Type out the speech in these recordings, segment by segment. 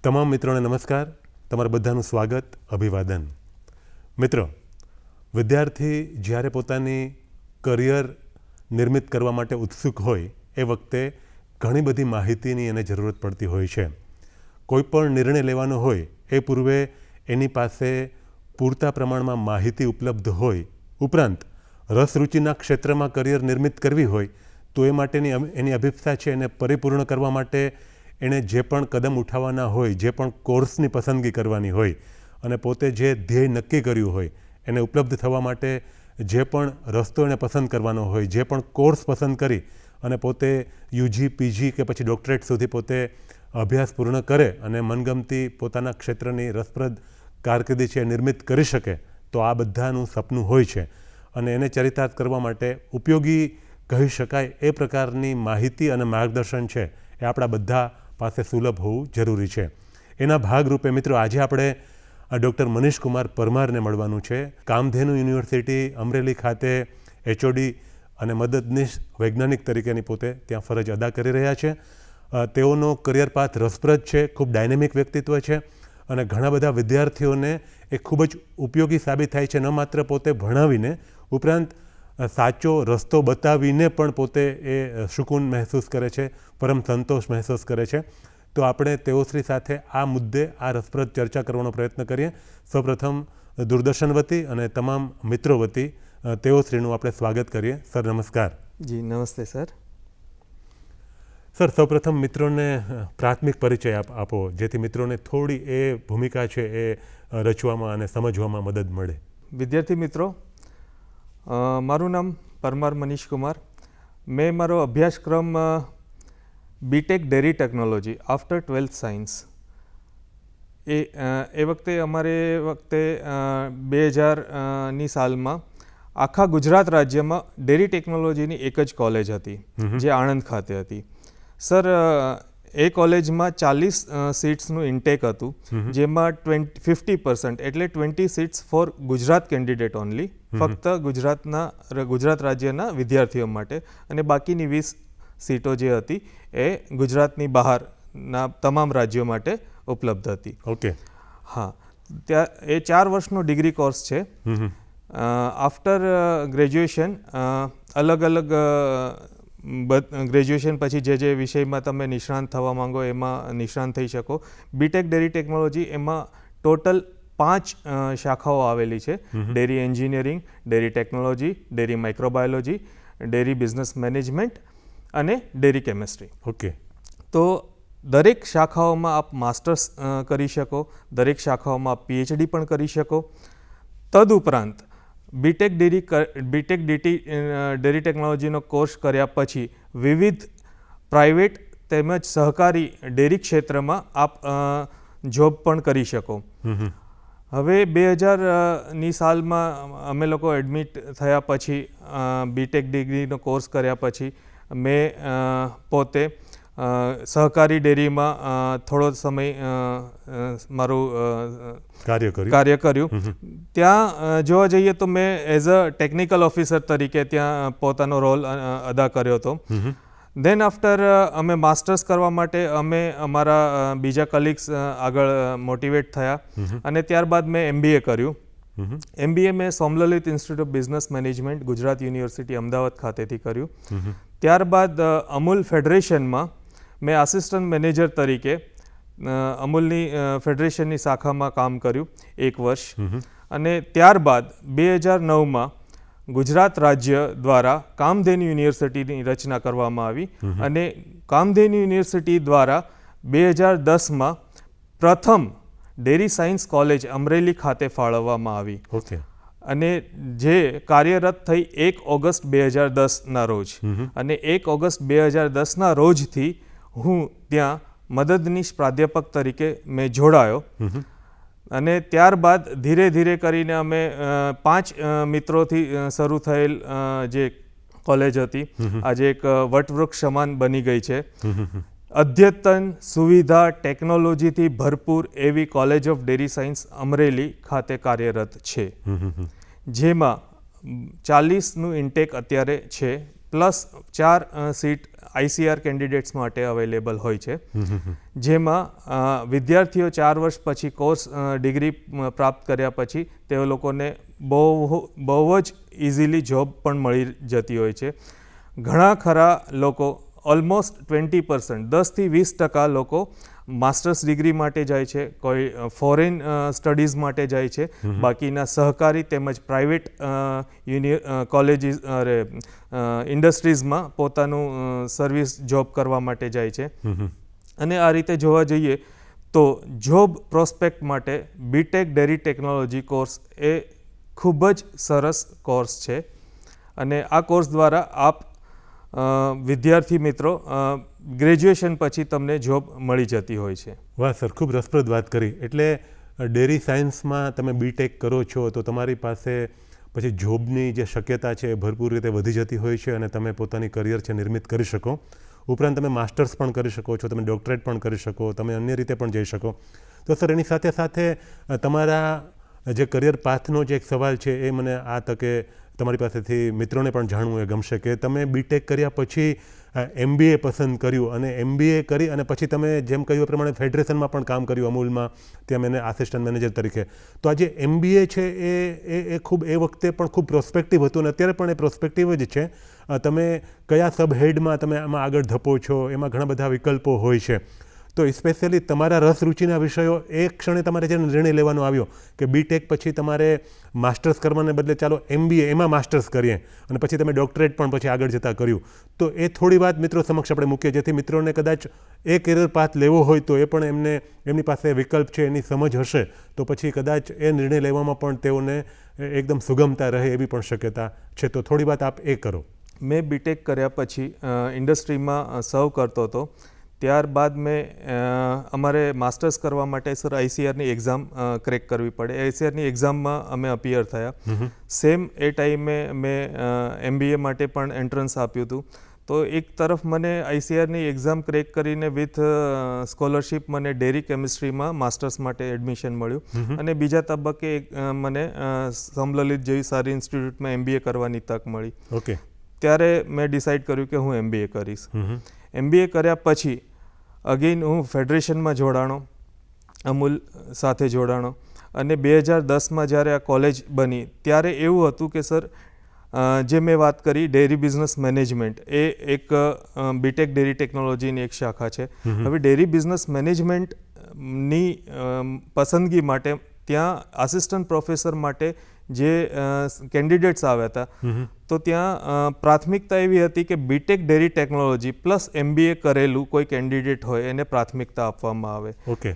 તમામ મિત્રોને નમસ્કાર. તમારા બધાનું સ્વાગત, અભિવાદન. મિત્રો, વિદ્યાર્થી જ્યારે પોતાની કરિયર નિર્મિત કરવા માટે ઉત્સુક હોય એ વખતે ઘણી બધી માહિતીની એને જરૂરત પડતી હોય છે. કોઈ પણ નિર્ણય લેવાનો હોય એ પૂર્વે એની પાસે પૂરતા પ્રમાણમાં માહિતી ઉપલબ્ધ હોય, ઉપરાંત રસરૂચિના ક્ષેત્રમાં કરિયર નિર્મિત કરવી હોય તો એ માટેની એની અભિપ્સા છે એને પરિપૂર્ણ કરવા માટે એણે જે પણ કદમ ઉઠાવવાના હોય, જે પણ કોર્સની પસંદગી કરવાની હોય અને પોતે જે ધ્યેય નક્કી કર્યું હોય એને ઉપલબ્ધ થવા માટે જે પણ રસ્તો એણે પસંદ કરવાનો હોય, જે પણ કોર્સ પસંદ કરી અને પોતે યુજી, પીજી કે પછી ડૉક્ટરેટ સુધી પોતે અભ્યાસ પૂર્ણ કરે અને મનગમતી પોતાના ક્ષેત્રની રસપ્રદ કારકિર્દી છે નિર્મિત કરી શકે તો આ બધાનું સપનું હોય છે. અને એને ચરિતાર્થ કરવા માટે ઉપયોગી કહી શકાય એ પ્રકારની માહિતી અને માર્ગદર્શન છે એ આપણા બધા પાસે સુલભ હોવું જરૂરી છે. એના ભાગરૂપે મિત્રો આજે આપણે ડૉક્ટર મનીષ કુમાર પરમારને મળવાનું છે. કામધેનુ યુનિવર્સિટી અમરેલી ખાતે એચઓડી અને મદદનીશ વૈજ્ઞાનિક તરીકેની પોતે ત્યાં ફરજ અદા કરી રહ્યા છે. તેઓનો કરિયર પાથ રસપ્રદ છે, ખૂબ ડાયનેમિક વ્યક્તિત્વ છે અને ઘણા બધા વિદ્યાર્થીઓને એ ખૂબ જ ઉપયોગી સાબિત થાય છે. ન માત્ર પોતે ભણાવીને, ઉપરાંત સાચો રસ્તો બતાવીને પણ પોતે એ સુકૂન મહેસૂસ કરે છે, પરમ સંતોષ મહેસૂસ કરે છે. તો આપણે તેઓશ્રી સાથે આ મુદ્દે આ રસપ્રદ ચર્ચા કરવાનો પ્રયત્ન કરીએ. સૌપ્રથમ દૂરદર્શન વતી અને તમામ મિત્રો વતી તેઓશ્રીનું આપણે સ્વાગત કરીએ. સર, નમસ્કાર. જી નમસ્તે સર. સર, સૌપ્રથમ મિત્રોને પ્રાથમિક પરિચય આપો જેથી મિત્રોને થોડી એ ભૂમિકા છે એ રચવામાં અને સમજવામાં મદદ મળે. વિદ્યાર્થી મિત્રો, મારું નામ પરમાર મનીષ કુમાર. મેં મારો અભ્યાસક્રમ BTech dairy technology after 12th science એ વખતે અમારે 2000ની સાલમાં આખા ગુજરાત રાજ્યમાં ડેરી ટેકનોલોજીની એક જ કોલેજ હતી જે આણંદ ખાતે હતી. સર, એ કોલેજમાં 40 સીટ્સનું ઇન્ટેક હતું, જેમાં 50% એટલે 20 seats for Gujarat candidate only, ફક્ત ગુજરાત રાજ્યના વિદ્યાર્થીઓ માટે, અને બાકીની 20 સીટો જે હતી એ ગુજરાતની બહારના તમામ રાજ્યો માટે ઉપલબ્ધ હતી. ઓકે. હા, ત્યાં એ 4 વર્ષનો ડિગ્રી કોર્સ છે. આફ્ટર ગ્રેજ્યુએશન અલગ અલગ ગ્રેજ્યુએશન પછી જે વિષયમાં તમે નિષ્ણાંત થવા માંગો એમાં નિષ્ણાંત થઈ શકો. બીટેક ડેરી ટેકનોલોજી એમાં ટોટલ 5 શાખાઓ આવેલી છે. Dairy engineering, dairy technology, dairy microbiology, dairy business management અને ડેરી કેમિસ્ટ્રી. ઓકે. તો દરેક શાખાઓમાં આપ માસ્ટર્સ કરી શકો, દરેક શાખાઓમાં આપ પીએચડી પણ કરી શકો. તદુપરાંત બીટેક ડેરી ટેકનોલોજીનો કોર્સ કર્યા પછી વિવિધ પ્રાઇવેટ તેમજ સહકારી ડેરી ક્ષેત્રમાં આપ જોબ પણ કરી શકો. હવે 2000ની સાલમાં અમે લોકો એડમિટ થયા પછી બીટેક ડિગ્રીનો કોર્સ કર્યા પછી મેં પોતે સહકારી ડેરીમાં થોડો સમય મારું કાર્ય કર્યું. ત્યાં જોવા જઈએ તો મેં એઝ અ ટેકનિકલ ઓફિસર તરીકે ત્યાં પોતાનો રોલ અદા કર્યો હતો. ધેન આફ્ટર અમે માસ્ટર્સ કરવા માટે અમે અમારા બીજા કલીગ્સ આગળ મોટિવેટ થયા અને ત્યારબાદ મેં MBA કર્યું. MBA મેં Somlalit institute of business management, Gujarat university Ahmedabad ખાતેથી કર્યું. ત્યારબાદ અમૂલ ફેડરેશનમાં મેં આસિસ્ટન્ટ મેનેજર તરીકે અમૂલની ફેડરેશનની શાખામાં કામ કર્યું 1 વર્ષ. અને ત્યારબાદ 2009માં ગુજરાત રાજ્ય દ્વારા કામધેનુ યુનિવર્સિટીની રચના કરવામાં આવી અને કામધેનુ યુનિવર્સિટી દ્વારા 2010માં પ્રથમ ડેરી સાયન્સ કોલેજ અમરેલી ખાતે ફાળવવામાં આવી. ઓકે. અને જે કાર્યરત થઈ 1 ઓગસ્ટ 2010ના રોજ. અને 1 ઓગસ્ટ 2010ના રોજથી હું ત્યાં મદદનીશ પ્રાધ્યાપક તરીકે મેં જોડાયો. અને ત્યારબાદ ધીરે ધીરે કરીને અમે 5 મિત્રોથી શરૂ થયેલ જે કોલેજ હતી આજે એક વટવૃક્ષ સમાન બની ગઈ છે. અદ્યતન સુવિધા ટેકનોલોજીથી ભરપૂર એવી college of dairy science Amreli ખાતે કાર્યરત છે, જેમાં 40નું ઇન્ટેક અત્યારે છે, પ્લસ 4 સીટ ICR કેન્ડિડેટ્સ માટે અવેલેબલ હોય છે, જેમાં વિદ્યાર્થીઓ 4 વર્ષ પછી કોર્સ ડિગ્રી પ્રાપ્ત કર્યા પછી તેઓ લોકોને બહુ જ ઇઝીલી જોબ પણ મળી જતી હોય છે. ઘણા ખરા લોકો ઓલમોસ્ટ 20% 10થી 20% લોકો માસ્ટર્સ ડિગ્રી માટે જાય છે, કોઈ ફોરેન સ્ટડીઝ માટે જાય છે, બાકીના સહકારી તેમજ પ્રાઇવેટ કોલેજીસ ઇન્ડસ્ટ્રીઝમાં પોતાનું સર્વિસ જોબ કરવા માટે જાય છે. અને આ રીતે જોવા જઈએ તો જોબ પ્રોસ્પેક્ટ માટે બીટેક ડેરી ટેકનોલોજી કોર્સ એ ખૂબ જ સરસ કોર્સ છે અને આ કોર્સ દ્વારા આપ વિદ્યાર્થી મિત્રો ગ્રેજ્યુએશન પછી તમને જોબ મળી જતી હોય છે. વાહ સર, ખૂબ રસપ્રદ વાત કરી. એટલે ડેરી સાયન્સમાં તમે બીટેક કરો છો તો તમારી પાસે પછી જોબની જે શક્યતા છે એ ભરપૂર રીતે વધી જતી હોય છે અને તમે પોતાની કરિયર છે નિર્મિત કરી શકો. ઉપરાંત તમે માસ્ટર્સ પણ કરી શકો છો, તમે ડોક્ટરેટ પણ કરી શકો, તમે અન્ય રીતે પણ જઈ શકો. તો સર એની સાથે સાથે તમારા જે કરિયર પાથનો જે એક સવાલ છે એ મને આ તકે તમારી પાસેથી મિત્રોને પણ જાણવું એ ગમશે કે તમે બીટેક કર્યા પછી MBA પસંદ કર્યું અને MBA કરી અને પછી તમે જેમ કહ્યું એ પ્રમાણે ફેડરેશનમાં પણ કામ કર્યું અમૂલમાં, ત્યાં મેં આસિસ્ટન્ટ મેનેજર તરીકે. તો આ જે MBA છે એ ખૂબ એ વખતે પણ ખૂબ પ્રોસ્પેક્ટિવ હતું અને અત્યારે પણ એ પ્રોસ્પેક્ટિવ જ છે. તમે કયા સબ હેડમાં તમે આમાં આગળ ધપો છો એમાં ઘણા બધા વિકલ્પો હોય છે. તો સ્પેશિયલી તમારા રસ રુચિના વિષયો એ ક્ષણે તમારે જે નિર્ણય લેવાનો આવ્યો કે બીટેક પછી તમારે માસ્ટર્સ કરવાને બદલે ચાલો MBA એમાં માસ્ટર્સ કરીએ અને પછી તમે ડોક્ટરેટ પણ પછી આગળ જતાં કર્યું, તો એ થોડી વાત મિત્રો સમક્ષ આપણે મૂકીએ જેથી મિત્રોને કદાચ એ કેરિયર પાથ લેવો હોય તો એ પણ એમની પાસે વિકલ્પ છે, એની સમજ હશે તો પછી કદાચ એ નિર્ણય લેવામાં પણ તેઓને એકદમ સુગમતા રહે એવી પણ શક્યતા છે. તો થોડી વાત આપ એ કરો. મેં બીટેક કર્યા પછી ઇન્ડસ્ટ્રીમાં સર્વ કરતો હતો. ત્યારબાદ મેં અમારે માસ્ટર્સ કરવા માટે સર ICRની એક્ઝામ ક્રેક કરવી પડે. ICRની એક્ઝામમાં અમે અપિયર થયા. સેમ એ ટાઈમે મેં MBA માટે પણ એન્ટ્રન્સ આપ્યું હતું. તો એક તરફ મને ICRની એક્ઝામ ક્રેક કરીને વિથ સ્કોલરશિપ મને ડેરી કેમિસ્ટ્રીમાં માસ્ટર્સ માટે એડમિશન મળ્યું અને બીજા તબક્કે મને સમલલિત જેવી સારી ઇન્સ્ટિટ્યૂટમાં MBA કરવાની તક મળી. ઓકે. ત્યારે મેં ડિસાઇડ કર્યું કે હું MBA કરીશ. MBA કર્યા પછી અગેન હું ફેડરેશનમાં જોડાણો, અમૂલ સાથે જોડાણો અને 2010માં જ્યારે આ કોલેજ બની ત્યારે એવું હતું કે સર જે મેં વાત કરી ડેરી બિઝનેસ મેનેજમેન્ટ એ એક બીટેક ડેરી ટેકનોલોજીની એક શાખા છે. હવે ડેરી બિઝનેસ મેનેજમેન્ટની પસંદગી માટે ત્યાં આસિસ્ટન્ટ પ્રોફેસર માટે જે કેન્ડિડેટ્સ આવ્યા હતા તો ત્યાં પ્રાથમિકતા એવી હતી કે B Tech dairy technology plus MBA કરેલું કોઈ કેન્ડિડેટ હોય એને પ્રાથમિકતા આપવામાં આવે. ઓકે.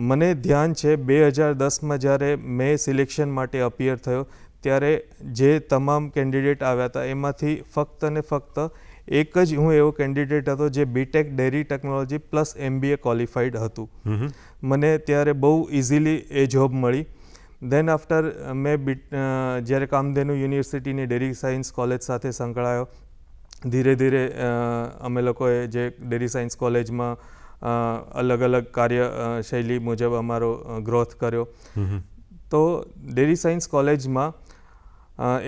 મને ધ્યાન છે 2010માં જ્યારે મેં સિલેક્શન માટે અપિયર થયો ત્યારે જે તમામ કેન્ડિડેટ આવ્યા હતા એમાંથી ફક્ત ને ફક્ત એક જ હું એવો કેન્ડિડેટ હતો જે B Tech dairy technology plus MBA qualified હતું. મને ત્યારે બહુ ઇઝીલી એ જોબ મળી. દેન આફ્ટર મેં જ્યારે કામધેનુ યુનિવર્સિટીની ડેરી સાયન્સ કોલેજ સાથે સંકળાયો, ધીરે ધીરે અમે લોકોએ જે ડેરી સાયન્સ કોલેજમાં અલગ અલગ કાર્યશૈલી મુજબ અમારો ગ્રોથ કર્યો. તો ડેરી સાયન્સ કોલેજમાં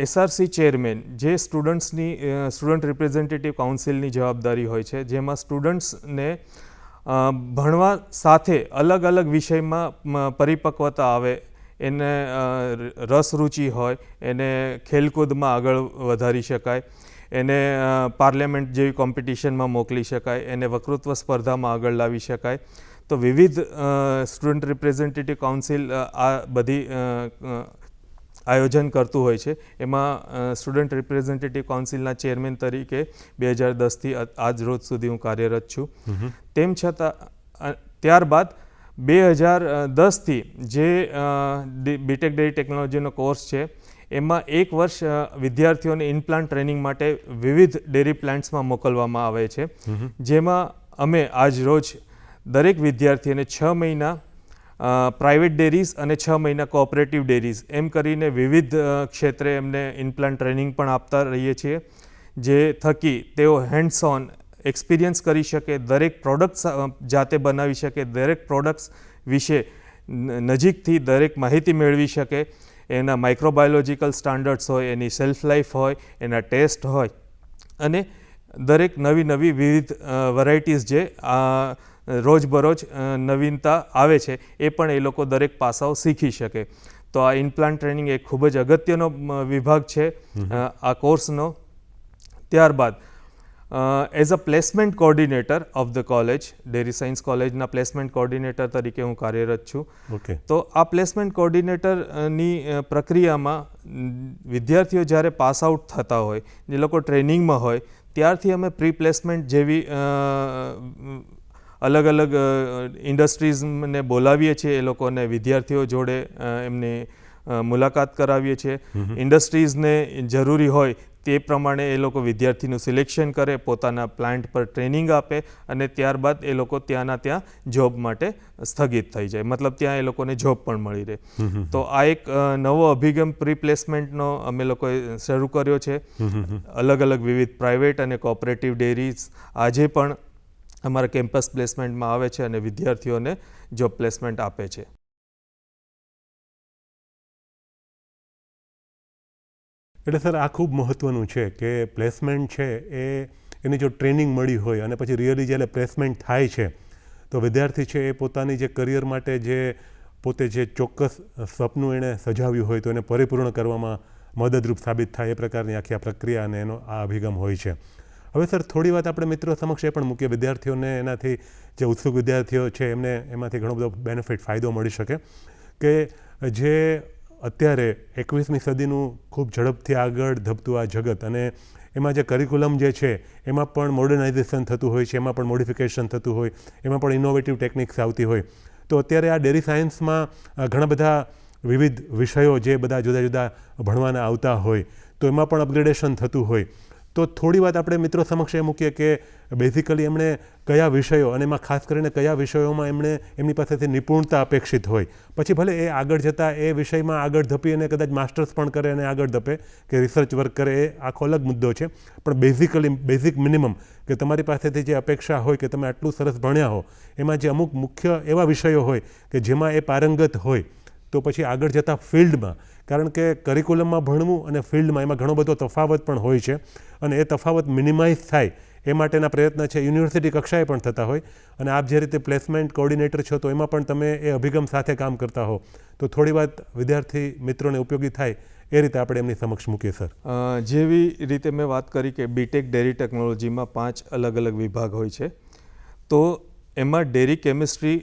SRC ચેરમેન જે સ્ટુડન્ટ રિપ્રેઝેન્ટેટિવ કાઉન્સિલની જવાબદારી હોય છે, જેમાં સ્ટુડન્ટ્સને ભણવા સાથે અલગ અલગ વિષયમાં પરિપક્વતા આવે, એને રસ રુચિ હોય, એને ખેલકૂદમાં આગળ વધારી શકાય, એને પાર્લામેન્ટ જેવી કોમ્પિટિશનમાં મોકલી શકાય, એને વક્તૃત્વ સ્પર્ધામાં આગળ લાવી શકાય. તો વિવિધ સ્ટુડન્ટ રિપ્રેઝેન્ટેટિવ કાઉન્સિલ આ બધી આયોજન કરતું હોય છે. એમાં સ્ટુડન્ટ રિપ્રેઝેન્ટેટિવ કાઉન્સિલના ચેરમેન તરીકે 2010થી આજ રોજ સુધી હું કાર્યરત છું. તેમ છતાં ત્યારબાદ 2010થી જે બીટેક ડેરી ટેકનોલોજીનો કોર્સ છે એમાં એક વર્ષ વિદ્યાર્થીઓને ઇનપ્લાન્ટ ટ્રેનિંગ માટે વિવિધ ડેરી પ્લાન્ટ્સમાં મોકલવામાં આવે છે, જેમાં અમે આજ રોજ દરેક વિદ્યાર્થીને 6 મહિના પ્રાઇવેટ ડેરીઝ અને 6 મહિના કોઓપરેટિવ ડેરીઝ એમ કરીને વિવિધ ક્ષેત્રે એમને ઇનપ્લાન્ટ ટ્રેનિંગ પણ આપતા રહીએ છીએ, જે થકી તેઓ હેન્ડ્સ ઓન એક્સપિરિયન્સ કરી શકે, દરેક પ્રોડક્ટ્સ જાતે બનાવી શકે, દરેક પ્રોડક્ટ્સ વિશે નજીકથી દરેક માહિતી મેળવી શકે, એના માઇક્રોબાયોલોજીકલ સ્ટાન્ડર્ડ્સ હોય, એની સેલ્ફ લાઈફ હોય, એના ટેસ્ટ હોય અને દરેક નવી વિવિધ વેરાયટીઝ જે રોજબરોજ નવીનતા આવે છે એ પણ એ લોકો દરેક પાસાઓ શીખી શકે. તો આ ઇનપ્લાન્ટ ટ્રેનિંગ એક ખૂબ જ અગત્યનો વિભાગ છે આ કોર્સનો. ત્યારબાદ as a placement coordinator of the college, dairy science કોલેજના પ્લેસમેન્ટ કોઓર્ડિનેટર તરીકે હું કાર્યરત છું. ઓકે. તો આ પ્લેસમેન્ટ કોઓર્ડિનેટરની પ્રક્રિયામાં વિદ્યાર્થીઓ જ્યારે પાસ આઉટ થતા હોય, જે લોકો ટ્રેનિંગમાં હોય, ત્યારથી અમે પ્રી પ્લેસમેન્ટ જેવી અલગ અલગ ઇન્ડસ્ટ્રીઝને બોલાવીએ છીએ, એ લોકોને વિદ્યાર્થીઓ જોડે એમની મુલાકાત કરાવીએ છીએ. ઇન્ડસ્ટ્રીઝને જરૂરી હોય તે પ્રમાણે એ લોકો વિદ્યાર્થીનું સિલેક્શન કરે, પોતાના પ્લાન્ટ પર ટ્રેનિંગ આપે અને ત્યારબાદ એ લોકો ત્યાંના ત્યાં જોબ માટે સ્થગિત થઈ જાય, મતલબ ત્યાં એ લોકોને જોબ પણ મળી રહે. તો આ એક નવો અભિગમ પ્રી પ્લેસમેન્ટનો અમે લોકોએ શરૂ કર્યો છે. અલગ અલગ વિવિધ પ્રાઇવેટ અને કોઓપરેટિવ ડેરીઝ આજે પણ અમારા કેમ્પસ પ્લેસમેન્ટમાં આવે છે અને વિદ્યાર્થીઓને જોબ પ્લેસમેન્ટ આપે છે. એટલે સર આ ખૂબ મહત્ત્વનું છે કે પ્લેસમેન્ટ છે એની જો ટ્રેનિંગ મળી હોય અને પછી રિયલી જ્યારે પ્લેસમેન્ટ થાય છે તો વિદ્યાર્થી છે એ પોતાની જે કરિયર માટે જે પોતે જે ચોક્કસ સપનું એણે સજાવ્યું હોય તો એને પરિપૂર્ણ કરવામાં મદદરૂપ સાબિત થાય એ પ્રકારની આખી આ પ્રક્રિયા અને એનો આ અભિગમ હોય છે. હવે સર થોડી વાત આપણે મિત્રો સમક્ષ એ પણ મૂકીએ, વિદ્યાર્થીઓને એનાથી જે ઉત્સુક વિદ્યાર્થીઓ છે એમને એમાંથી ઘણો બધો બેનિફિટ ફાયદો મળી શકે કે જે અત્યારે 21મી સદીનું ખૂબ ઝડપથી આગળ ધપતું આ જગત અને એમાં જે કરિક્યુલમ જે છે એમાં પણ મોડર્નાઇઝેશન થતું હોય છે, એમાં પણ મોડિફિકેશન થતું હોય, એમાં પણ ઇનોવેટિવ ટેકનિક્સ આવતી હોય. તો અત્યારે આ ડેરી સાયન્સમાં ઘણા બધા વિવિધ વિષયો જે બધા જુદા જુદા ભણવાના આવતા હોય તો એમાં પણ અપગ્રેડેશન થતું હોય. તો થોડી વાત આપણે મિત્રો સમક્ષ એ મૂકીએ કે બેઝિકલી એમણે કયા વિષયો અને એમાં ખાસ કરીને કયા વિષયોમાં એમની પાસેથી નિપુણતા અપેક્ષિત હોય, પછી ભલે એ આગળ જતાં એ વિષયમાં આગળ ધપી અને કદાચ માસ્ટર્સ પણ કરે અને આગળ ધપે કે રિસર્ચ વર્ક કરે, એ આખો અલગ મુદ્દો છે. પણ બેઝિક મિનિમમ કે તમારી પાસેથી જે અપેક્ષા હોય કે તમે આટલું સરસ ભણ્યા હો, એમાં જે અમુક મુખ્ય એવા વિષયો હોય કે જેમાં એ પારંગત હોય તો પછી આગળ જતાં ફિલ્ડમાં, કારણ કે કરિક્યુલમમાં ભણવું અને ફિલ્ડમાં એમાં ઘણો બધો તફાવત પણ હોય છે અને એ તફાવત મિનિમાઇઝ થાય એ માટેના પ્રયત્ન છે યુનિવર્સિટી કક્ષાએ પણ થતા હોય. અને આપ જે રીતે પ્લેસમેન્ટ કોઓર્ડિનેટર છો તો એમાં પણ તમે એ અભિગમ સાથે કામ કરતા હો, તો થોડી વાત વિદ્યાર્થી મિત્રોને ઉપયોગી થાય એ રીતે આપણે એમની સમક્ષ મૂકીએ. સર, જેવી રીતે મેં વાત કરી કે બીટેક ડેરી ટેકનોલોજીમાં 5 અલગ અલગ વિભાગ હોય છે, તો એમાં ડેરી કેમિસ્ટ્રી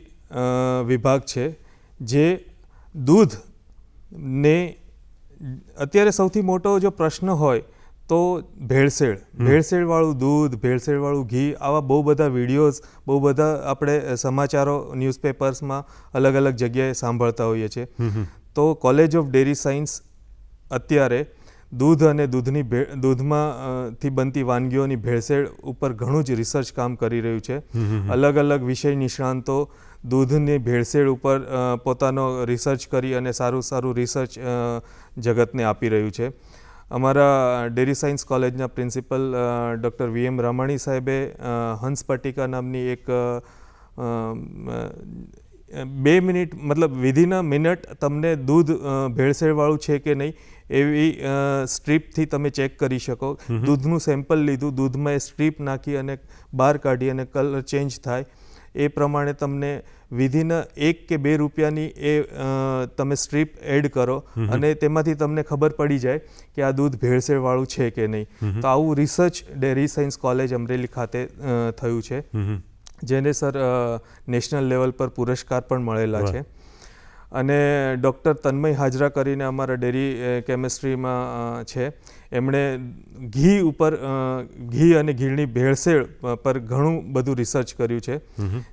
વિભાગ છે જે દૂધને અત્યારે સૌથી મોટો જો પ્રશ્ન હોય તો ભેળસેળવાળું દૂધ, ભેળસેળવાળું ઘી, આવા બહુ બધા વિડીયોઝ, બહુ બધા આપણે સમાચારો ન્યૂઝપેપર્સમાં અલગ અલગ જગ્યાએ સાંભળતા હોઈએ છીએ. તો કોલેજ ઓફ ડેરી સાયન્સ અત્યારે દૂધ અને દૂધમાંથી બનતી વાનગીઓની ભેળસેળ ઉપર ઘણું જ રિસર્ચ કામ કરી રહ્યું છે. અલગ અલગ વિષય નિષ્ણાંતો દૂધની ભેળસેળ ઉપર પોતાનો રિસર્ચ કરી અને સારું રિસર્ચ જગતને આપી રહ્યું છે. અમારા ડેરી સાયન્સ કોલેજના પ્રિન્સિપલ ડૉક્ટર VM રામાણી સાહેબે હંસ પટ્ટિકા નામની એક 2 મિનિટ મતલબ વિધિન અ મિનિટ તમને દૂધ ભેળસેળવાળું છે કે નહીં એવી સ્ટ્રીપથી તમે ચેક કરી શકો. દૂધનું સેમ્પલ લીધું, દૂધમાં એ સ્ટ્રીપ નાખી અને બહાર કાઢી અને કલર ચેન્જ થાય એ પ્રમાણે તમને વિધિન 1 કે 2 રૂપિયાની એ તમે સ્ટ્રીપ એડ કરો અને તેમાંથી તમને ખબર પડી જાય કે આ દૂધ ભેળસેળવાળું છે કે નહીં. તો આવું research dairy science college Amreli ખાતે થયું છે, જેને સર નેશનલ લેવલ પર પુરસ્કાર પણ મળેલા છે. અને ડૉક્ટર તન્મય હાજરા કરીને અમારા ડેરી કેમિસ્ટ્રીમાં છે, એમણે ઘી અને ઘીની ભેળસેળ પર ઘણું બધું રિસર્ચ કર્યું છે,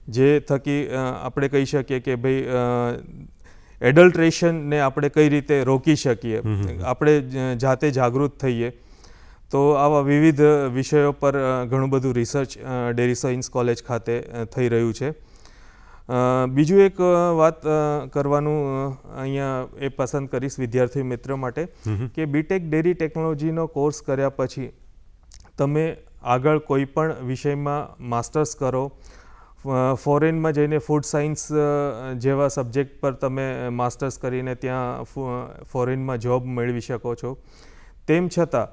જે થકી આપણે કહી શકીએ કે ભાઈ એડલ્ટ્રેશનને આપણે કઈ રીતે રોકી શકીએ, આપણે જાતે જાગૃત થઈએ. તો આવા વિવિધ વિષયો પર ઘણું બધું રિસર્ચ ડેરી સાયન્સ કોલેજ ખાતે થઈ રહ્યું છે. બીજું એક વાત કરવાનું અહીંયા એ પસંદ કરીશ વિદ્યાર્થી મિત્ર માટે કે બીટેક ડેરી ટેકનોલોજીનો કોર્સ કર્યા પછી તમે આગળ કોઈ પણ વિષયમાં માસ્ટર્સ કરો, ફોરેનમાં જઈને ફૂડ સાયન્સ જેવા સબ્જેક્ટ પર તમે માસ્ટર્સ કરીને ત્યાં ફોરેનમાં જોબ મેળવી શકો છો. તેમ છતાં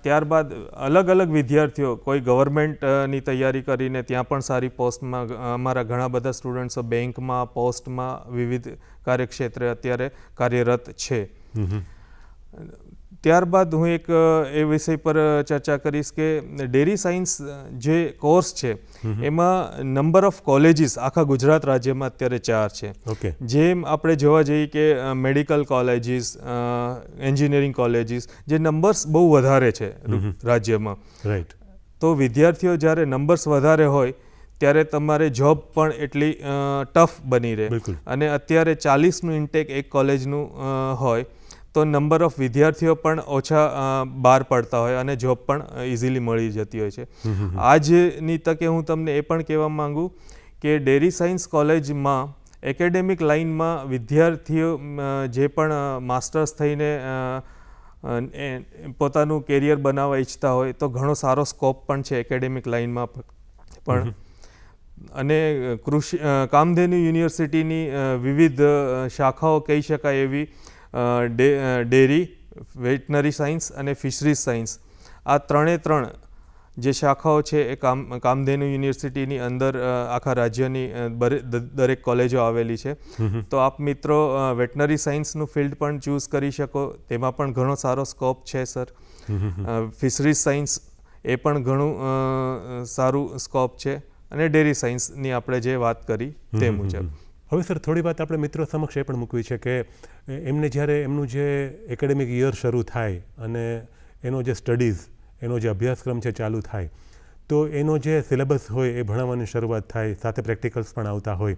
ત્યારબાદ અલગ અલગ વિદ્યાર્થીઓ કોઈ ગવર્મેન્ટની તૈયારી કરીને ત્યાં પણ સારી પોસ્ટમાં અમારા ઘણા બધા સ્ટુડન્ટ્સો બેંકમાં પોસ્ટમાં વિવિધ કાર્યક્ષેત્રે અત્યારે કાર્યરત છે. ત્યારબાદ હું એક એ વિષય પર ચર્ચા કરીશ કે ડેરી સાયન્સ જે કોર્સ છે એમાં નંબર ઓફ કોલેજીસ આખા ગુજરાત રાજ્યમાં અત્યારે 4 છે. ઓકે. જેમ આપણે જોવા જઈએ કે મેડિકલ કોલેજીસ, એન્જિનિયરિંગ કોલેજીસ જે નંબર્સ બહુ વધારે છે રાજ્યમાં. રાઈટ. તો વિદ્યાર્થીઓ જ્યારે નંબર્સ વધારે હોય ત્યારે તમારે જોબ પણ એટલી ટફ બની રહે. બિલકુલ. અને અત્યારે 40નું ઇન્ટેક એક કોલેજનું હોય તો નંબર ઓફ વિદ્યાર્થીઓ પણ ઓછા બહાર પડતા હોય અને જોબ પણ ઇઝીલી મળી જતી હોય છે. આજની તકે હું તમને એ પણ કહેવા માંગુ કે ડેરી સાયન્સ કોલેજમાં એકેડેમિક લાઇનમાં વિદ્યાર્થીઓ જે પણ માસ્ટર્સ થઈને પોતાનું કેરિયર બનાવવા ઈચ્છતા હોય તો ઘણો સારો સ્કોપ પણ છે એકેડેમિક લાઇનમાં પણ. અને કામધેનુ યુનિવર્સિટીની વિવિધ શાખાઓ કહી શકાય એવી ડેરી, વેટનરી સાયન્સ અને ફિશરીઝ સાયન્સ આ 3 જે શાખાઓ છે એ કામધેનુ યુનિવર્સિટીની અંદર આખા રાજ્યની દરેક કોલેજો આવેલી છે. તો આપ મિત્રો વેટનરી સાયન્સનું ફિલ્ડ પણ ચૂઝ કરી શકો, તેમાં પણ ઘણો સારો સ્કોપ છે સર. ફિશરીઝ સાયન્સ એ પણ ઘણું સારું સ્કોપ છે અને ડેરી સાયન્સની આપણે જે વાત કરી તે મુજબ. હવે સર થોડી વાત આપણે મિત્રો સમક્ષ એ પણ મૂકવી છે કે એમને જ્યારે એમનું જે એકેડેમિક યર શરૂ થાય અને એનો જે સ્ટડીઝ, એનો જે અભ્યાસક્રમ છે ચાલુ થાય તો એનો જે સિલેબસ હોય એ ભણાવવાની શરૂઆત થાય, સાથે પ્રેક્ટિકલ્સ પણ આવતા હોય,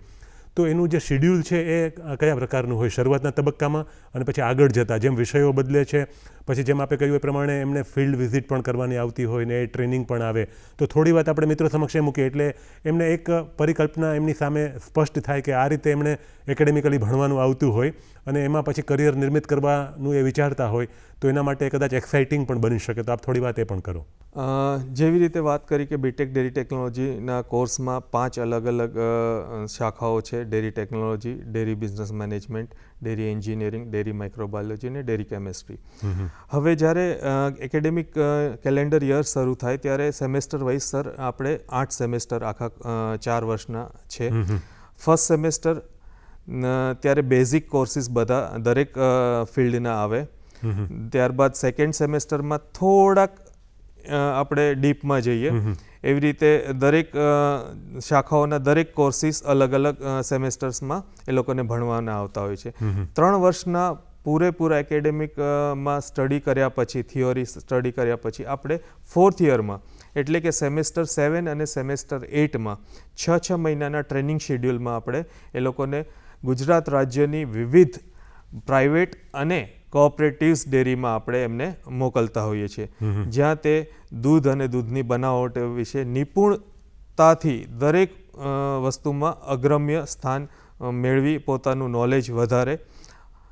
તો એનું જે શિડ્યુલ છે એ કયા પ્રકારનું હોય શરૂઆતના તબક્કામાં અને પછી આગળ જતાં જેમ વિષયો બદલે છે, પછી જેમ આપણે કહ્યું એ પ્રમાણે એમને ફિલ્ડ વિઝિટ પણ કરવાની આવતી હોય ને એ ટ્રેનિંગ પણ આવે, તો થોડી વાત આપણે મિત્રો સમક્ષ એ મૂકીએ એટલે એમને એક પરિકલ્પના એમની સામે સ્પષ્ટ થાય કે આ રીતે એમણે એકેડેમિકલી ભણવાનું આવતું હોય અને એમાં પછી કરિયર નિર્મિત કરવાનું એ વિચારતા હોય તો એના માટે કદાચ એક્સાઇટિંગ પણ બની શકે. તો આપ થોડી વાત એ પણ કરો. જેવી રીતે વાત કરી કે બીટેક ડેરી ટેકનોલોજીના કોર્સમાં 5 અલગ અલગ શાખાઓ છે: dairy technology, dairy business management, dairy engineering, dairy microbiology અને ડેરી કેમિસ્ટ્રી. હવે જ્યારે એકેડેમિક કેલેન્ડર યર શરૂ થાય ત્યારે સેમેસ્ટર વાઇઝ સર આપણે 8 સેમેસ્ટર આખા 4 વર્ષના છે. ફર્સ્ટ સેમેસ્ટર ત્યારે બેઝિક કોર્સિસ બધા દરેક ફિલ્ડના આવે. ત્યારબાદ સેકન્ડ સેમેસ્ટરમાં થોડાક આપણે ડીપમાં જઈએ. એવી રીતે દરેક શાખાઓના દરેક કોર્સિસ અલગ અલગ સેમેસ્ટર્સમાં એ લોકોને ભણવાના આવતા હોય છે. 3 વર્ષના પૂરેપૂરા એકેડેમિકમાં સ્ટડી કર્યા પછી, થિયોરી સ્ટડી કર્યા પછી આપણે 4th યરમાં એટલે કે સેમેસ્ટર 7 અને સેમેસ્ટર 8માં 6 મહિનાના ટ્રેનિંગ શેડ્યુલમાં આપણે એ લોકોને ગુજરાત રાજ્યની વિવિધ પ્રાઇવેટ અને કોઓપરેટિવ્સ ડેરીમાં આપણે એમને મોકલતા હોઈએ છીએ, જ્યાં તે દૂધ અને દૂધની બનાવટ વિશે નિપુણતાથી દરેક વસ્તુમાં અગ્રમ્ય સ્થાન મેળવી પોતાનું નોલેજ વધારે.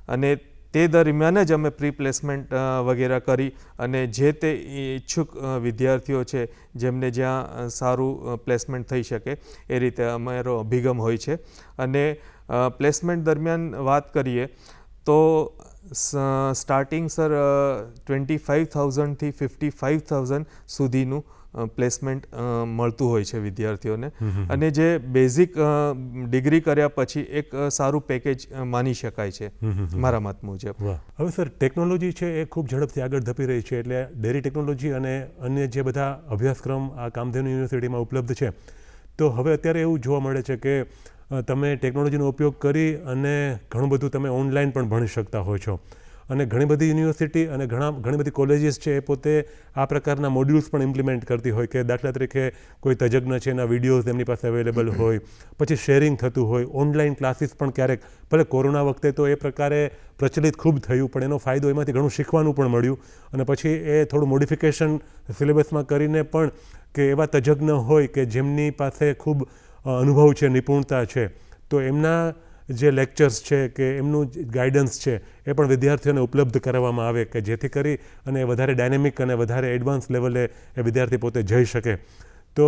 અને તે દરમિયાન જ અમે પ્રી પ્લેસમેન્ટ વગેરે કરી અને જે તે ઈચ્છુક વિદ્યાર્થીઓ છે જેમને જ્યાં સારું પ્લેસમેન્ટ થઈ શકે એ રીતે અમારો અભિગમ હોય છે. અને પ્લેસમેન્ટ દરમિયાન વાત કરીએ તો સ્ટાર્ટિંગ સર 25,000થી 55,000 સુધીનું પ્લેસમેન્ટ મળતું હોય છે વિદ્યાર્થીઓને. અને જે બેઝિક ડિગ્રી કર્યા પછી એક સારું પેકેજ માની શકાય છે મારા મત મુજબ. હવે સર ટેકનોલોજી છે એ ખૂબ ઝડપથી આગળ ધપી રહી છે, એટલે ડેરી ટેકનોલોજી અને અન્ય જે બધા અભ્યાસક્રમ આ કામધેનુ યુનિવર્સિટીમાં ઉપલબ્ધ છે, તો હવે અત્યારે એવું જોવા મળે છે કે તમે ટેકનોલોજીનો ઉપયોગ કરી અને ઘણું બધું તમે ઓનલાઈન પણ ભણી શકતા હો છો. અને ઘણી બધી યુનિવર્સિટી અને ઘણી બધી કોલેજીસ છે એ પોતે આ પ્રકારના મોડ્યુલ્સ પણ ઇમ્પ્લિમેન્ટ કરતી હોય કે દાખલા તરીકે કોઈ તજજ્ઞ છે એના વિડીયોઝ એમની પાસે અવેલેબલ હોય, પછી શેરિંગ થતું હોય, ઓનલાઈન ક્લાસીસ પણ ક્યારેક, ભલે કોરોના વખતે તો એ પ્રકારે પ્રચલિત ખૂબ થયું પણ એનો ફાયદો એમાંથી ઘણું શીખવાનું પણ મળ્યું. અને પછી એ થોડું મોડિફિકેશન સિલેબસમાં કરીને પણ કે એવા તજજ્ઞ હોય કે જેમની પાસે ખૂબ અનુભવ છે, નિપુણતા છે, તો એમના જે લેક્ચર્સ છે કે એમનું ગાઈડન્સ છે એ પણ વિદ્યાર્થીઓને ઉપલબ્ધ કરાવવામાં આવે કે જેથી કરી અને વધારે ડાયનેમિક અને વધારે એડવાન્સ લેવલે એ વિદ્યાર્થી પોતે જઈ શકે. તો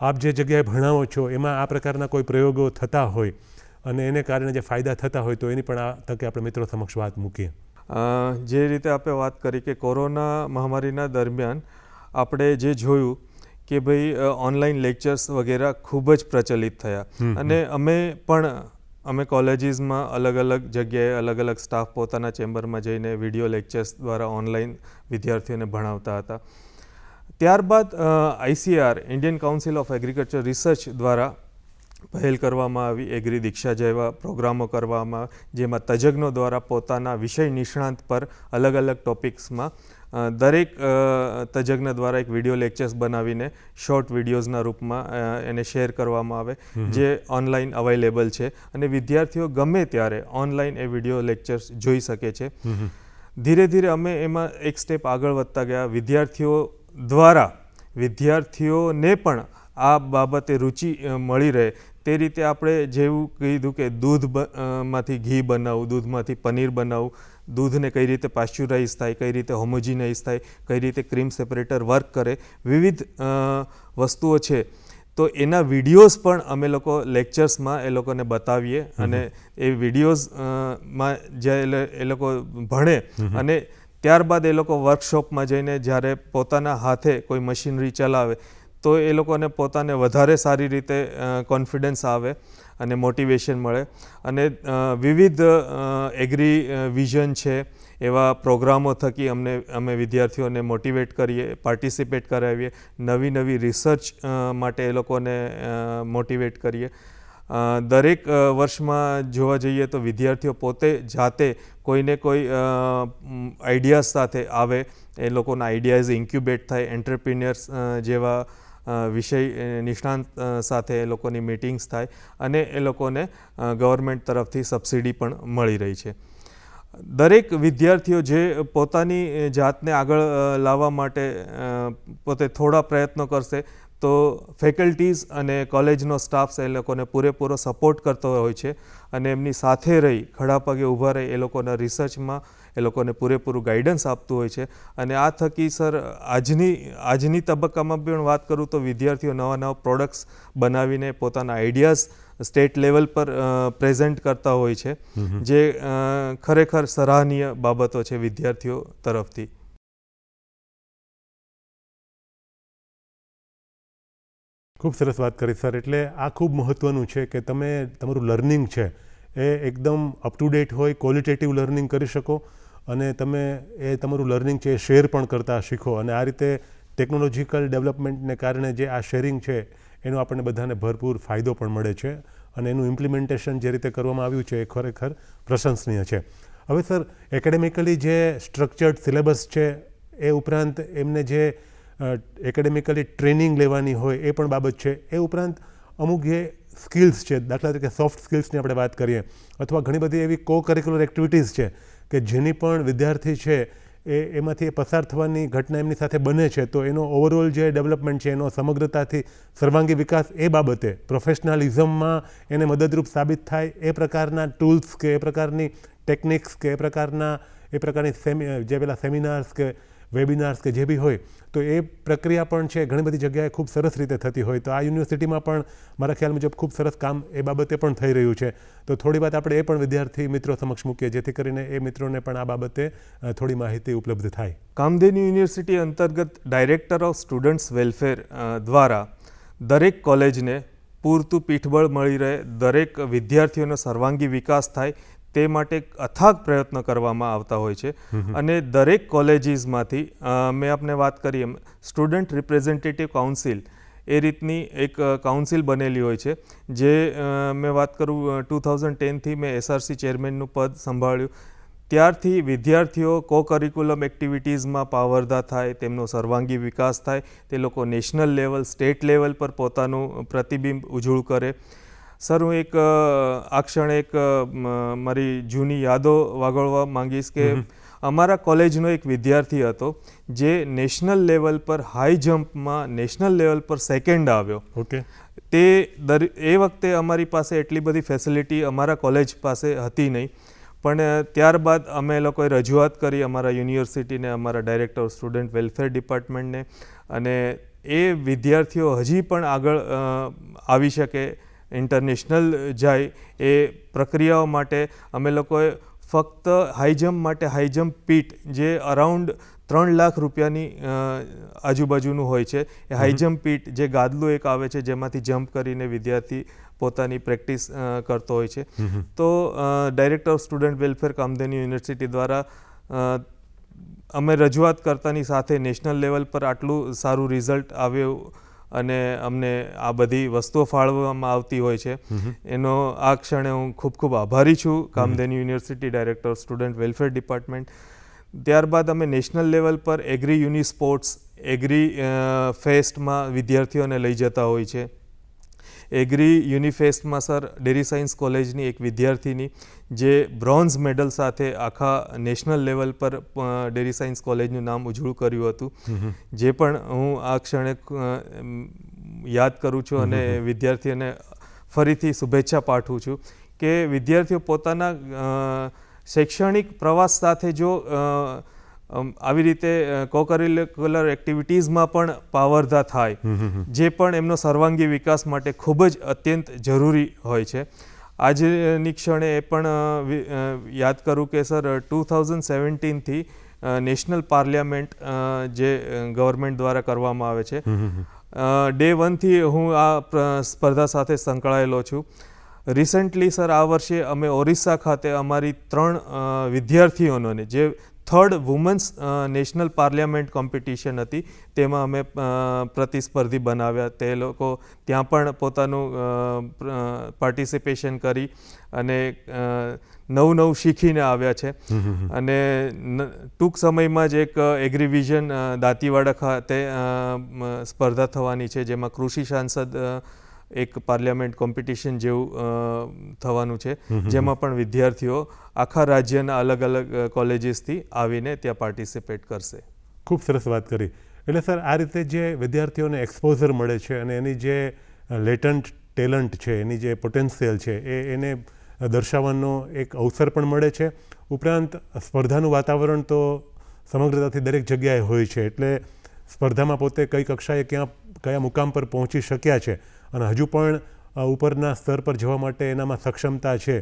આપ જે જગ્યાએ ભણાવો છો એમાં આ પ્રકારના કોઈ પ્રયોગો થતા હોય અને એને કારણે જે ફાયદા થતા હોય તો એની પણ આ તકે આપણે મિત્રો સમક્ષ વાત મૂકીએ. જે રીતે આપણે વાત કરી કે કોરોના મહામારીના દરમિયાન આપણે જે જોયું કે ભાઈ ઓનલાઈન લેક્ચર્સ વગેરે ખૂબ જ પ્રચલિત થયા અને અમે કોલેજીસમાં અલગ અલગ જગ્યાએ અલગ અલગ સ્ટાફ પોતાના ચેમ્બરમાં જઈને વિડીયો લેક્ચર્સ દ્વારા ઓનલાઈન વિદ્યાર્થીઓને ભણાવતા હતા. ત્યારબાદ ICAR Indian council of agriculture research દ્વારા પહેલ કરવામાં આવી એગ્રી દીક્ષા જેવા પ્રોગ્રામો કરવામાં જેમાં તજજ્ઞો દ્વારા પોતાના વિષય નિષ્ણાંત પર અલગ અલગ ટોપિક્સમાં દરેક તજજ્ઞ દ્વારા એક વિડીયો લેક્ચર્સ બનાવીને શોર્ટ વિડીયોઝના રૂપમાં એને શેર કરવામાં આવે જે ઓનલાઈન અવેલેબલ છે અને વિદ્યાર્થીઓ ગમે ત્યારે ઓનલાઈન એ વિડીયો લેક્ચર્સ જોઈ શકે છે. ધીરે ધીરે અમે એમાં એક સ્ટેપ આગળ વધતા ગયા. વિદ્યાર્થીઓ દ્વારા વિદ્યાર્થીઓને પણ આ બાબતે રુચિ મળી રહે તે રીતે આપણે જેવું કીધું કે દૂધમાંથી ઘી બનાવવું, દૂધમાંથી પનીર બનાવવું, દૂધને કઈ રીતે પાશ્ચ્યુરાઇઝ થાય, કઈ રીતે હોમોજીનાઇઝ થાય, કઈ રીતે ક્રીમ સેપરેટર વર્ક કરે, વિવિધ વસ્તુઓ છે. તો એના વિડીયોઝ પણ અમે લોકો લેક્ચર્સમાં એ લોકોને બતાવીએ અને એ વિડીયોઝમાં જે એ લોકો ભણે અને ત્યારબાદ એ લોકો વર્કશોપમાં જઈને જ્યારે પોતાના હાથે કોઈ મશીનરી ચલાવે તો એ લોકોને પોતાને વધારે સારી રીતે કોન્ફિડન્સ આવે અને મોટિવેશન મળે અને વિવિધ એગ્રી વિઝન છે એવા પ્રોગ્રામો થકી અમે વિદ્યાર્થીઓને મોટિવેટ કરીએ, પાર્ટિસિપેટ કરાવીએ, નવી રિસર્ચ માટે એ લોકોને મોટિવેટ કરીએ. દરેક વર્ષમાં જોવા જઈએ તો વિદ્યાર્થીઓ પોતે જાતે કોઈને કોઈ આઈડિયાઝ સાથે આવે, એ લોકોના આઈડિયાઝ ઇન્ક્યુબેટ થાય, એન્ટરપ્રિન્યર્સ જેવા વિષય નિષ્ણાંત સાથે એ લોકોની મીટિંગ્સ થાય અને એ લોકોને ગવર્મેન્ટ તરફથી સબસિડી પણ મળી રહી છે. દરેક વિદ્યાર્થીઓ જે પોતાની જાતને આગળ લાવવા માટે પોતે થોડા પ્રયત્નો કરશે તો ફેકલ્ટીઝ અને કોલેજનો સ્ટાફ એ લોકોને પૂરેપૂરો સપોર્ટ કરતો હોય છે અને એમની સાથે રહી ખડા પગે ઊભા રહી એ લોકોના રિસર્ચમાં એ લોકોને પૂરેપૂરું ગાઈડન્સ આપતું હોય છે. અને આ થકી સર આજની તબક્કામાં પણ વાત કરું તો વિદ્યાર્થીઓ નવા પ્રોડક્ટ્સ બનાવીને પોતાના આઈડિયાઝ સ્ટેટ લેવલ પર પ્રેઝન્ટ કરતા હોય છે જે ખરેખર સરાહનીય બાબતો છે વિદ્યાર્થીઓ તરફથી. ખૂબ સરસ વાત કરી સર. એટલે આ ખૂબ મહત્ત્વનું છે કે તમે તમારું લર્નિંગ છે એ એકદમ અપ ટુ ડેટ હોય, ક્વોલિટેટિવ લર્નિંગ કરી શકો અને તમે એ તમારું લર્નિંગ છે એ શેર પણ કરતા શીખો અને આ રીતે ટેકનોલોજીકલ ડેવલપમેન્ટને કારણે જે આ શેરિંગ છે એનો આપણને બધાને ભરપૂર ફાયદો પણ મળે છે અને એનું ઇમ્પ્લિમેન્ટેશન જે રીતે કરવામાં આવ્યું છે એ ખરેખર પ્રશંસનીય છે. હવે સર એકેડેમિકલી જે સ્ટ્રક્ચર્ડ સિલેબસ છે એ ઉપરાંત એમને જે એકેડેમિકલી ટ્રેનિંગ લેવાની હોય એ પણ બાબત છે. એ ઉપરાંત અમુક જે સ્કિલ્સ છે, દાખલા તરીકે સોફ્ટ સ્કિલ્સની આપણે વાત કરીએ અથવા ઘણી બધી એવી કો કરિક્યુલર એક્ટિવિટીઝ છે કે જેની પણ વિદ્યાર્થી છે એમાંથી પસાર થવાની ઘટના એમની સાથે બને છે તો એનો ઓવરઓલ જે ડેવલપમેન્ટ છે એનો સમગ્રતાથી સર્વાંગી વિકાસ એ બાબતે પ્રોફેશનલિઝમમાં એને મદદરૂપ સાબિત થાય એ પ્રકારના ટૂલ્સ કે એ પ્રકારની ટેકનિક્સ કે એ પ્રકારની જે પેલા સેમિનાર્સ કે વેબિનાર્સ કે જે બી હોય તો એ પ્રક્રિયા પણ છે ઘણી બધી જગ્યાએ ખૂબ સરસ રીતે થતી હોય. તો આ યુનિવર્સિટીમાં પણ મારા ખ્યાલ મુજબ ખૂબ સરસ કામ એ બાબતે પણ થઈ રહ્યું છે. તો થોડી વાત આપણે એ પણ વિદ્યાર્થી મિત્રો સમક્ષ મૂકીએ જેથી કરીને એ મિત્રોને પણ આ બાબતે થોડી માહિતી ઉપલબ્ધ થાય. કામધેનુ યુનિવર્સિટી અંતર્ગત ડાયરેક્ટર ઓફ સ્ટુડન્ટ્સ વેલફેર દ્વારા દરેક કોલેજને પૂરતું પીઠબળ મળી રહે, દરેક વિદ્યાર્થીઓનો સર્વાંગી વિકાસ થાય તે માટે અથાગ પ્રયત્નો કરવામાં આવતા હોય છે અને દરેક કોલેજીસમાંથી મેં આપને વાત કરી એમ સ્ટુડન્ટ રિપ્રેઝેન્ટેટિવ કાઉન્સિલ એ રીતની એક કાઉન્સિલ બનેલી હોય છે જે મેં વાત કરું 2010થી મેં SRC ચેરમેનનું પદ સંભાળ્યું ત્યારથી વિદ્યાર્થીઓ કો કરિક્યુલમ એક્ટિવિટીઝમાં પાવરધા થાય, તેમનો સર્વાંગી વિકાસ થાય, તે લોકો નેશનલ લેવલ, સ્ટેટ લેવલ પર પોતાનું પ્રતિબિંબ ઉજળું કરે. સર હું આ ક્ષણે એક મારી જૂની યાદો વાગોળવા માંગીશ કે અમારા કોલેજનો એક વિદ્યાર્થી હતો જે નેશનલ લેવલ પર હાઈ જમ્પમાં નેશનલ લેવલ પર સેકન્ડ આવ્યો. ઓકે. એ વખતે અમારી પાસે એટલી બધી ફેસિલિટી અમારા કોલેજ પાસે હતી નહીં પણ ત્યારબાદ અમે લોકોએ રજૂઆત કરી અમારા યુનિવર્સિટીને, અમારા ડાયરેક્ટર ઓફ સ્ટુડન્ટ વેલફેર ડિપાર્ટમેન્ટને અને એ વિદ્યાર્થીઓ હજી પણ આગળ આવી શકે, ઇન્ટરનેશનલ જાય એ પ્રક્રિયાઓ માટે અમે લોકોએ ફક્ત હાઈ જમ્પ માટે હાઈ જમ્પ પીટ જે અરાઉન્ડ 3 લાખ રૂપિયાની આજુબાજુનું હોય છે. એ હાઈ જમ્પ પીટ જે ગાદલું એક આવે છે જેમાંથી જમ્પ કરીને વિદ્યાર્થી પોતાની પ્રેક્ટિસ કરતો હોય છે. તો director of student welfare Kamdhenu university દ્વારા અમે રજૂઆત કરતાની સાથે નેશનલ લેવલ પર આટલું સારું રિઝલ્ટ આવ્યું અને અમને આ બધી વસ્તુઓ ફાળવવામાં આવતી હોય છે. એનો આ ક્ષણે હું ખૂબ ખૂબ આભારી છું Kamdhenu university director of student welfare department. ત્યારબાદ અમે નેશનલ લેવલ પર એગ્રી યુનિ સ્પોર્ટ્સ એગ્રી ફેસ્ટમાં વિદ્યાર્થીઓને લઈ જતા હોય છે. એગ્રી યુનિફેસ્ટમાં સર ડેરી સાયન્સ કોલેજની એક વિદ્યાર્થીની જે બ્રોન્ઝ મેડલ સાથે આખા નેશનલ લેવલ પર ડેરી સાયન્સ કોલેજનું નામ ઉજળું કર્યું હતું. જે પણ હું આ ક્ષણે યાદ કરું છું અને વિદ્યાર્થીઓને ફરીથી શુભેચ્છા પાઠવું છું કે વિદ્યાર્થીઓ પોતાના શૈક્ષણિક પ્રવાસ સાથે જો આવી રીતે કોકરિક્યુલર એક્ટિવિટીઝમાં પણ પાવરધા થાય, જે પણ એમનો સર્વાંગી વિકાસ માટે ખૂબ જ અત્યંત જરૂરી હોય છે. આજની ક્ષણે એ પણ યાદ કરું કે સર 2017થી નેશનલ પાર્લિયામેન્ટ જે ગવર્મેન્ટ દ્વારા કરવામાં આવે છે, ડે 1થી હું આ સ્પર્ધા સાથે સંકળાયેલો છું. રિસન્ટલી સર આ વર્ષે અમે ઓરિસ્સા ખાતે અમારી 3 વિદ્યાર્થીઓને જે third women's national parliament competition હતી તેમાં અમે પ્રતિસ્પર્ધી બનાવ્યા. તે લોકો ત્યાં પણ પોતાનું પાર્ટિસિપેશન કરી અને નવું શીખીને આવ્યા છે. અને ટૂંક સમયમાં જ એક એગ્રીવિઝન દાંતીવાડા ખાતે સ્પર્ધા થવાની છે જેમાં કૃષિ સાંસદ એક પાર્લિયામેન્ટ કોમ્પિટિશન જેવું થવાનું છે, જેમાં પણ વિદ્યાર્થીઓ આખા રાજ્યના અલગ અલગ કોલેજીસથી આવીને ત્યાં પાર્ટિસિપેટ કરશે. ખૂબ સરસ વાત કરી. એટલે સર આ રીતે જે વિદ્યાર્થીઓને એક્સપોઝર મળે છે અને એની જે લેટન્ટ ટેલેન્ટ છે, એની જે પોટેન્શિયલ છે એને દર્શાવવાનો એક અવસર પણ મળે છે. ઉપરાંત સ્પર્ધાનું વાતાવરણ તો સમગ્રતાથી દરેક જગ્યાએ હોય છે, એટલે સ્પર્ધામાં પોતે કઈ કક્ષાએ કયા મુકામ પર પહોંચી શક્યા છે અને હજુ પણ ઉપરના સ્તર પર જવા માટે એનામાં સક્ષમતા છે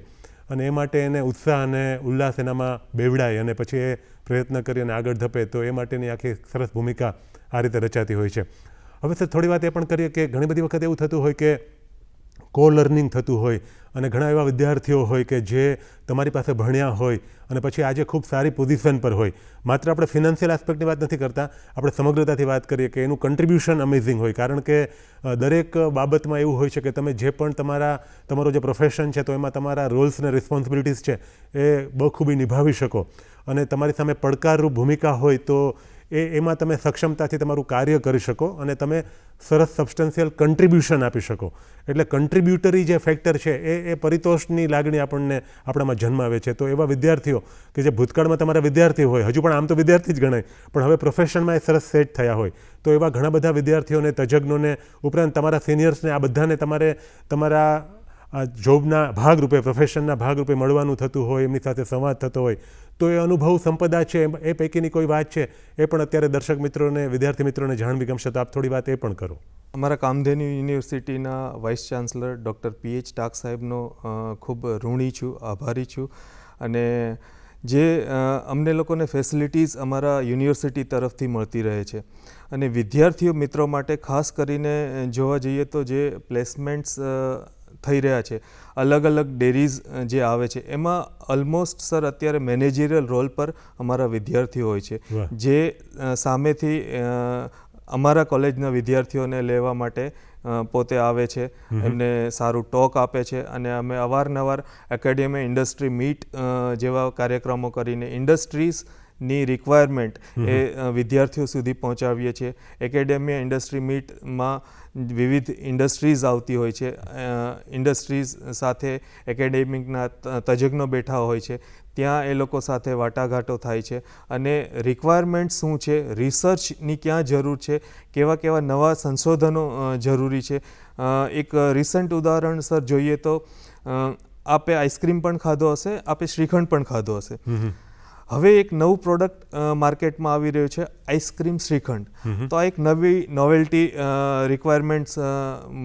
અને એ માટે એને ઉત્સાહ અને ઉલ્લાસ એનામાં બેવડાય અને પછી એ પ્રયત્ન કરી અને આગળ ધપે, તો એ માટેની આખી સરસ ભૂમિકા આ રીતે રચાતી હોય છે. હવે સર થોડી વાત એ પણ કરીએ કે ઘણી બધી વખત એવું થતું હોય કે કો લર્નિંગ થતું હોય અને ઘણા એવા વિદ્યાર્થીઓ હોય કે જે તમારી પાસે ભણ્યા હોય અને પછી આજે ખૂબ સારી પોઝિશન પર હોય. માત્ર આપણે ફિનાન્શિયલ એસ્પેક્ટની વાત નથી કરતા, આપણે સમગ્રતાથી વાત કરીએ કે એનું કન્ટ્રીબ્યુશન અમેઝિંગ હોય, કારણ કે દરેક બાબતમાં એવું હોય છે કે તમે જે પણ તમારો જે પ્રોફેશન છે તો એમાં તમારા રોલ્સ અને રિસ્પોન્સિબિલિટીઝ છે એ બખૂબી નિભાવી શકો અને તમારી સામે પડકારરૂપ ભૂમિકા હોય તો એમાં તમે સક્ષમતાથી તમારું કાર્ય કરી શકો અને તમે સરસ સબસ્ટન્શિયલ કન્ટ્રીબ્યુશન આપી શકો. એટલે કન્ટ્રીબ્યુટરી જે ફેક્ટર છે એ પરિતોષની લાગણી આપણામાં જન્માવે છે. તો એવા વિદ્યાર્થીઓ કે જે ભૂતકાળમાં તમારા વિદ્યાર્થી હોય, હજુ પણ આમ તો વિદ્યાર્થી જ ગણાય, પણ હવે પ્રોફેશનમાં એ સરસ સેટ થયા હોય, તો એવા ઘણા બધા વિદ્યાર્થીઓને, તજજ્ઞોને, ઉપરાંત તમારા સિનિયર્સને, આ બધાને તમારા જોબના ભાગરૂપે, પ્રોફેશનના ભાગરૂપે મળવાનું થતું હોય, એમની સાથે સંવાદ થતો હોય, તો એ અનુભવ સંપદા છે એ પૈકીની કોઈ વાત છે એ પણ અત્યારે દર્શક મિત્રોને, વિદ્યાર્થી મિત્રોને જાણવી ગમશે, તો આપ થોડી વાત એ પણ કરો. અમારા કામધેનુ યુનિવર્સિટીના vice chancellor doctor PH Tak સાહેબનો ખૂબ ઋણી છું, આભારી છું. અને જે અમને લોકોને ફેસિલિટીઝ અમારા યુનિવર્સિટી તરફથી મળતી રહે છે અને વિદ્યાર્થીઓ મિત્રો માટે ખાસ કરીને જોવા જઈએ તો જે પ્લેસમેન્ટ્સ થઈ રહ્યા છે, અલગ અલગ ડેરીઝ જે આવે છે એમાં ઓલમોસ્ટ સર અત્યારે મેનેજરિયલ રોલ પર અમારા વિદ્યાર્થીઓ હોય છે, જે સામેથી અમારા કોલેજના વિદ્યાર્થીઓને લેવા માટે પોતે આવે છે, એમને સારું ટોક આપે છે અને અમે અવારનવાર એકેડેમી ઇન્ડસ્ટ્રી મીટ જેવા કાર્યક્રમો કરીને ઇન્ડસ્ટ્રીઝની રિક્વાયરમેન્ટ એ વિદ્યાર્થીઓ સુધી પહોંચાડીએ છીએ. એકેડેમી ઇન્ડસ્ટ્રી મીટમાં વિવિધ ઇન્ડસ્ટ્રીઝ આવતી હોય છે, ઇન્ડસ્ટ્રીઝ સાથે એકેડેમિકના તજજ્ઞો બેઠા હોય છે, ત્યાં એ લોકો સાથે વાટાઘાટો થાય છે અને રિક્વાયરમેન્ટ શું છે, રિસર્ચની ક્યાં જરૂર છે, કેવા નવા સંશોધનો જરૂરી છે. એક રિસન્ટ ઉદાહરણ સર જોઈએ તો આપે આઈસ્ક્રીમ પણ ખાધો હશે, આપે શ્રીખંડ પણ ખાધો હશે. હવે એક નવું પ્રોડક્ટ માર્કેટમાં આવી રહ્યું છે, આઈસ્ક્રીમ શ્રીખંડ. તો આ એક નવી નોવેલ્ટી રિક્વાયરમેન્ટ્સ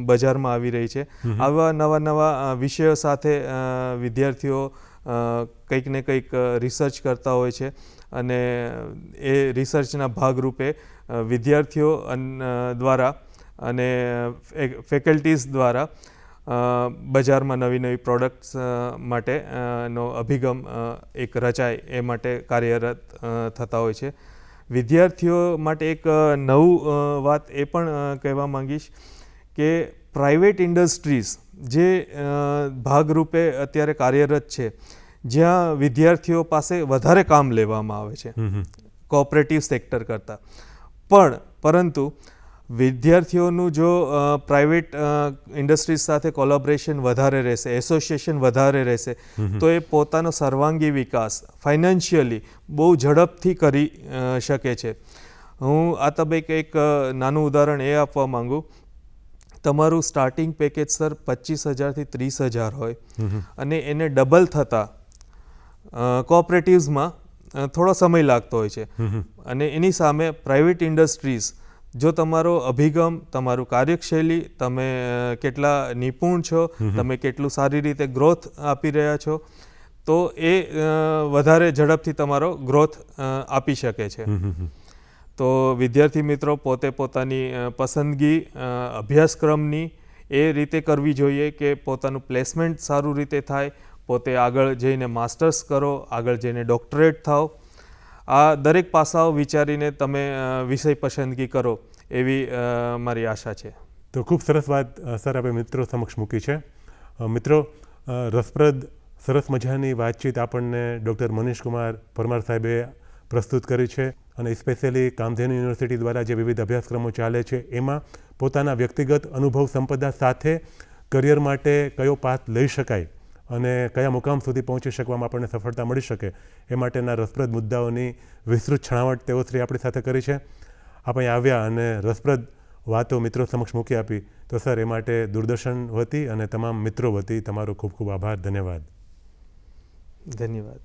બજારમાં આવી રહી છે. આવા નવા વિષયો સાથે વિદ્યાર્થીઓ કંઈક ને કંઈક રિસર્ચ કરતા હોય છે અને એ રિસર્ચના ભાગરૂપે વિદ્યાર્થીઓ દ્વારા અને ફેકલ્ટીઝ દ્વારા બજારમાં નવી નવી પ્રોડક્ટ્સ માટે નો અભિગમ એક રચાય એ માટે કાર્યરત થતા હોય છે. વિદ્યાર્થીઓ માટે એક નવું વાત એ પણ કહેવા માંગીશ કે પ્રાઇવેટ ઇન્ડસ્ટ્રીઝ જે ભાગરૂપે અત્યારે કાર્યરત છે, જ્યાં વિદ્યાર્થીઓ પાસે વધારે કામ લેવામાં આવે છે કોઓપરેટિવ સેક્ટર કરતાં, પરંતુ વિદ્યાર્થીઓનું જો પ્રાઇવેટ ઇન્ડસ્ટ્રીઝ સાથે કોલેબોરેશન વધારે રહેશે, એસોસિએશન વધારે રહેશે, તો એ પોતાનો સર્વાંગી વિકાસ ફાઇનાન્શિયલી બહુ ઝડપથી કરી શકે છે. હું આ તબક્કે એક નાનું ઉદાહરણ એ આપવા માંગુ. તમારું સ્ટાર્ટિંગ પેકેજ સર 25,000 થી 30,000 હોય અને એને ડબલ થતાં કોઓપરેટિવ્સમાં થોડો સમય લાગતો હોય છે, અને એની સામે પ્રાઇવેટ ઇન્ડસ્ટ્રીઝ જો તમારો અભિગમ, તમારું કાર્યશૈલી, તમે કેટલા નિપુણ છો, તમે કેટલું સારી રીતે ગ્રોથ આપી રહ્યા છો, તો એ વધારે ઝડપથી તમારો ગ્રોથ આપી શકે છે. તો વિદ્યાર્થી મિત્રો પોતે પોતાની પસંદગી અભ્યાસક્રમની એ રીતે કરવી જોઈએ કે પોતાનું પ્લેસમેન્ટ સારું રીતે થાય, પોતે આગળ જઈને માસ્ટર્સ કરો, આગળ જઈને ડોક્ટરેટ થાઓ. આ દરેક પાસાઓ વિચારીને તમે વિષય પસંદગી કરો એવી મારી આશા છે. તો ખૂબ સરસ વાત સર આપણે મિત્રો સમક્ષ મૂકી છે. મિત્રો, રસપ્રદ સરસ મજાની વાતચીત આપણને ડૉક્ટર મનીષકુમાર પરમાર સાહેબે પ્રસ્તુત કરી છે, અને સ્પેશિયલી કામધેનુ યુનિવર્સિટી દ્વારા જે વિવિધ અભ્યાસક્રમો ચાલે છે એમાં પોતાના વ્યક્તિગત અનુભવ સંપદા સાથે કરિયર માટે કયો પાથ લઈ શકાય અને કયા મુકામ સુધી પહોંચી શકવામાં આપણને સફળતા મળી શકે એ માટેના રસપ્રદ મુદ્દાઓની વિસ્તૃત છણાવટ તેઓ શ્રી આપણી સાથે કરી છે. આપણે આવ્યા અને રસપ્રદ વાતો મિત્રો સમક્ષ મૂકી આપી, તો સર એ માટે દૂરદર્શન વતી અને તમામ મિત્રો વતી તમારો ખૂબ ખૂબ આભાર. ધન્યવાદ. ધન્યવાદ.